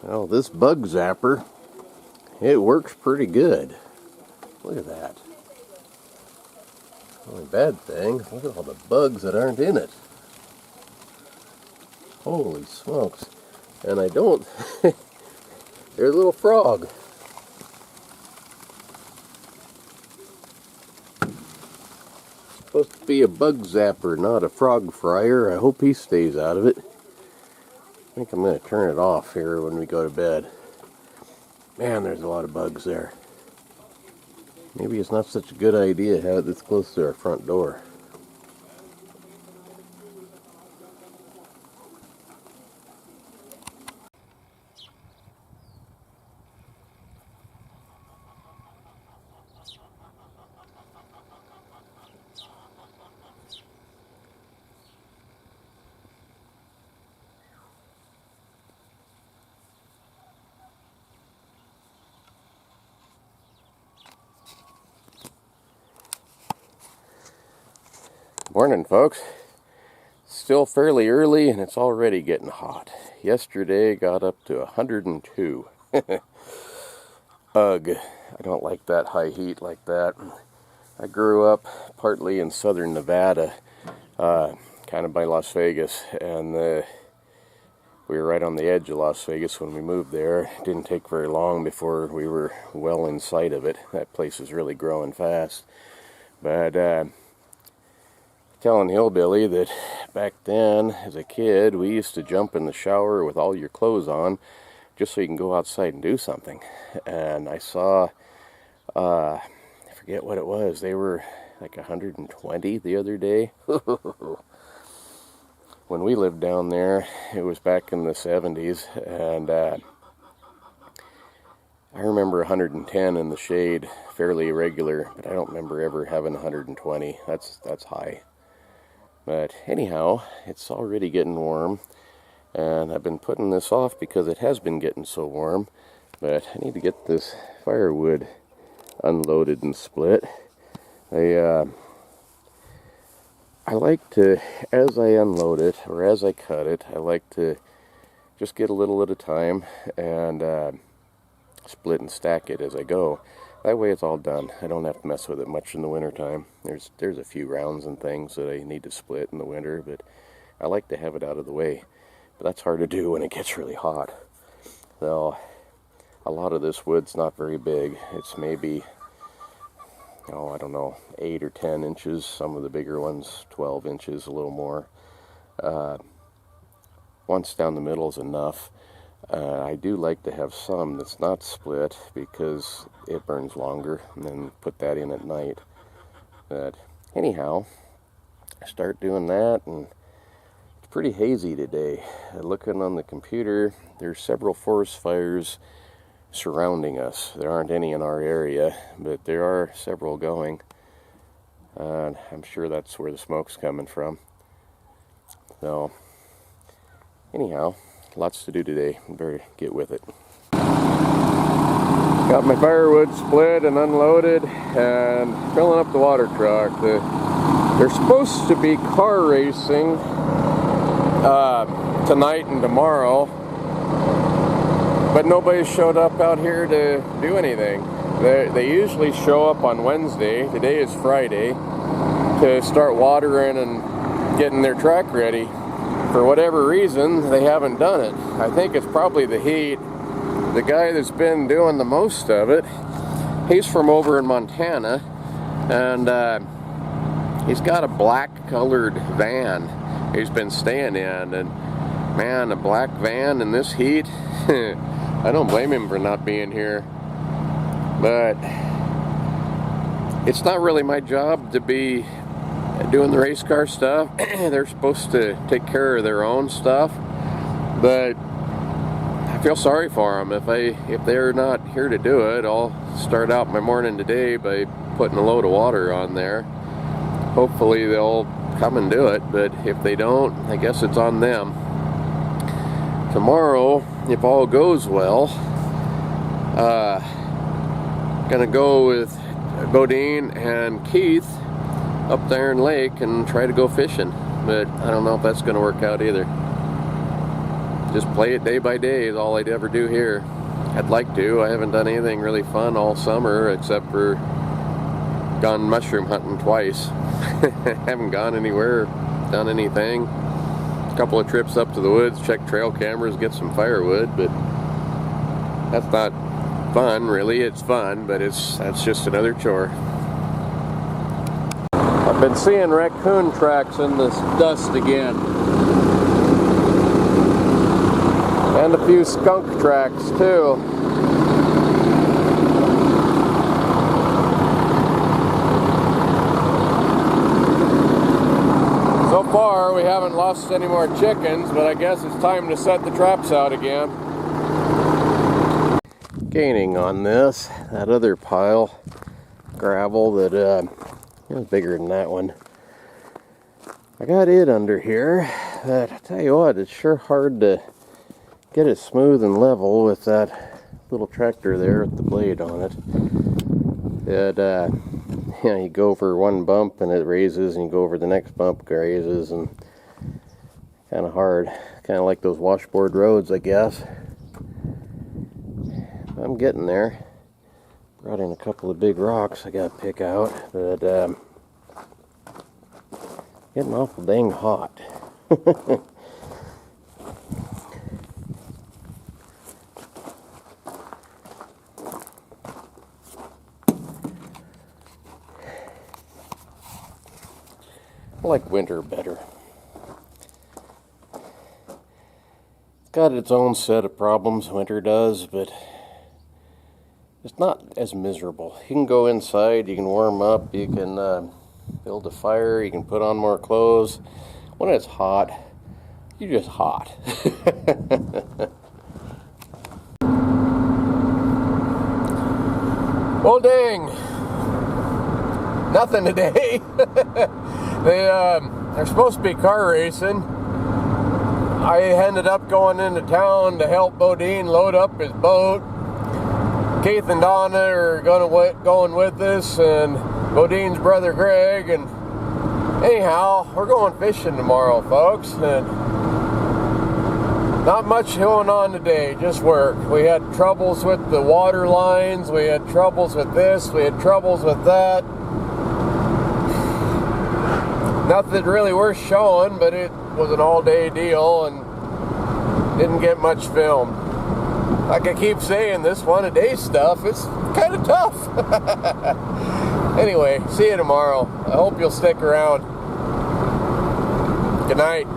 Well, this bug zapper, it works pretty good. Look at that. The only bad thing, look at all the bugs that aren't in it. Holy smokes. And I don't, there's a little frog. Supposed to be a bug zapper, not a frog fryer. I hope he stays out of it. I think I'm going to turn it off here when we go to bed. Man, there's a lot of bugs there. Maybe it's not such a good idea to have it this close to our front door. Morning, folks. Still fairly early and it's already getting hot. Yesterday got up to 102. Ugh, I don't like that high heat like that. I grew up partly in southern Nevada, kind of by Las Vegas, and we were right on the edge of Las Vegas when we moved there. It didn't take very long before we were well in sight of it. That place is really growing fast. But telling Hillbilly that back then, as a kid, we used to jump in the shower with all your clothes on just so you can go outside and do something. And I saw, I forget what it was, they were like 120 the other day. When we lived down there, it was back in the 70s, and I remember 110 in the shade, fairly regular, but I don't remember ever having 120. That's high. But anyhow, it's already getting warm, and I've been putting this off because it has been getting so warm, but I need to get this firewood unloaded and split. I like to, as I unload it, or as I cut it, I like to just get a little at a time and split and stack it as I go. That way it's all done. I don't have to mess with it much in the wintertime. There's a few rounds and things that I need to split in the winter, but I like to have it out of the way. But that's hard to do when it gets really hot. So a lot of this wood's not very big. It's maybe, oh, I don't know, 8 or 10 inches. Some of the bigger ones, 12 inches, a little more. Once down the middle is enough. I do like to have some that's not split because it burns longer, and then put that in at night. But anyhow, I start doing that, and it's pretty hazy today. Looking on the computer, there's several forest fires surrounding us. There aren't any in our area, but there are several going. And I'm sure that's where the smoke's coming from. So, anyhow, lots to do today. Better get with it. Got my firewood split and unloaded and filling up the water truck. They're supposed to be car racing tonight and tomorrow, but nobody showed up out here to do anything. They usually show up on Wednesday. Today is Friday, to start watering and getting their track ready. For whatever reason, they haven't done it. I think it's probably the heat. The guy that's been doing the most of it, he's from over in Montana, and he's got a black colored van he's been staying in, and man, a black van in this heat, I don't blame him for not being here. But it's not really my job to be doing the race car stuff. They're supposed to take care of their own stuff, but I feel sorry for them. If they're not here to do it, I'll start out my morning today by putting a load of water on there. Hopefully they'll come and do it, but if they don't, I guess it's on them. Tomorrow, if all goes well, gonna go with Bodine and Keith up there in Lake and try to go fishing, but I don't know if that's going to work out either. just play it day by day is all I'd ever do here. I'd like to. I haven't done anything really fun all summer except for gone mushroom hunting twice. Haven't gone anywhere, done anything. A couple of trips up to the woods, check trail cameras, get some firewood, but that's not fun really. It's fun, but that's just another chore. I've been seeing raccoon tracks in this dust again. And a few skunk tracks too. So far we haven't lost any more chickens, but I guess it's time to set the traps out again. Gaining on this, that other pile, gravel that it was bigger than that one. I got it under here, but I tell you what, it's sure hard to get it smooth and level with that little tractor there with the blade on it. You know, you go over one bump and it raises, and you go over the next bump, it raises, and kind of hard. Kind of like those washboard roads, I guess. I'm getting there. Brought in a couple of big rocks I got to pick out, but getting awful dang hot. I like winter better. It's got its own set of problems, winter does, but it's not as miserable. You can go inside, you can warm up, you can build a fire, you can put on more clothes. When it's hot, you're just hot. Well, dang. Nothing today. They're supposed to be car racing. I ended up going into town to help Bodine load up his boat. Keith and Donna are going with us, and Bodine's brother Greg, and anyhow, we're going fishing tomorrow, folks, and not much going on today, just work. We had troubles with the water lines, we had troubles with this, we had troubles with that. Nothing really worth showing, but it was an all-day deal and didn't get much film. Like I keep saying, this one-a-day stuff, it's kind of tough. Anyway, see you tomorrow. I hope you'll stick around. Good night.